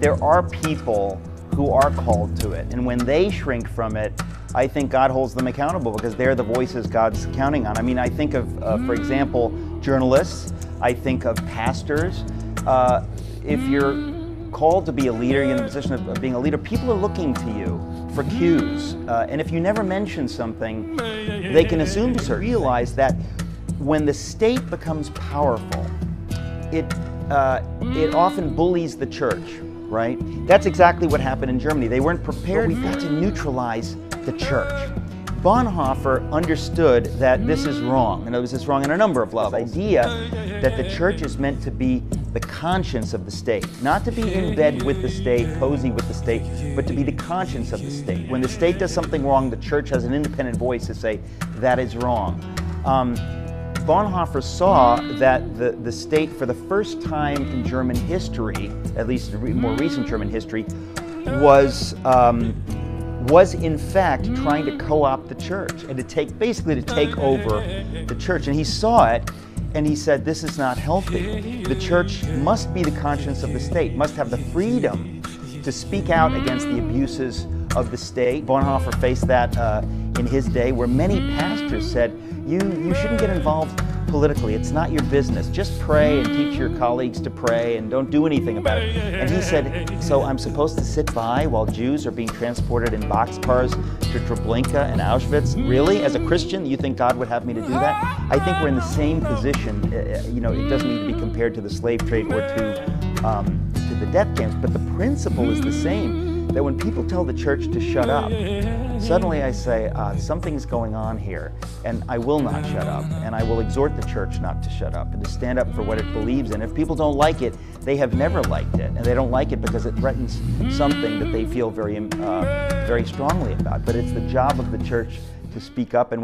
there are people who are called to it, and when they shrink from it, I think God holds them accountable because they're the voices God's counting on. I mean, I think of, for example, journalists. I think of pastors. If you're called to be a leader, you're in the position of being a leader, people are looking to you for cues. And if you never mention something, they can assume to realize that when the state becomes powerful, it often bullies the church, right? That's exactly what happened in Germany. They weren't prepared. We've got to neutralize the church. Bonhoeffer understood that this is wrong, and this is wrong on a number of levels. The idea that the church is meant to be the conscience of the state, not to be in bed with the state, cozy with the state, but to be the conscience of the state. When the state does something wrong, the church has an independent voice to say, that is wrong. Bonhoeffer saw that the state, for the first time in German history, at least in more recent German history, was in fact trying to co-opt the church and to basically take over the church. And he saw it, and he said, this is not healthy. The church must be the conscience of the state, must have the freedom to speak out against the abuses of the state. Bonhoeffer faced that in his day, where many pastors said, you shouldn't get involved politically. It's not your business. Just pray and teach your colleagues to pray and don't do anything about it. And he said, so I'm supposed to sit by while Jews are being transported in boxcars to Treblinka and Auschwitz? Really? As a Christian, you think God would have me to do that? I think we're in the same position. You know, it doesn't need to be compared to the slave trade or to the death camps, but the principle is the same. That when people tell the church to shut up, suddenly I say, something's going on here, and I will not shut up, and I will exhort the church not to shut up and to stand up for what it believes in. If people don't like it, they have never liked it, and they don't like it because it threatens something that they feel very strongly about. But it's the job of the church to speak up, and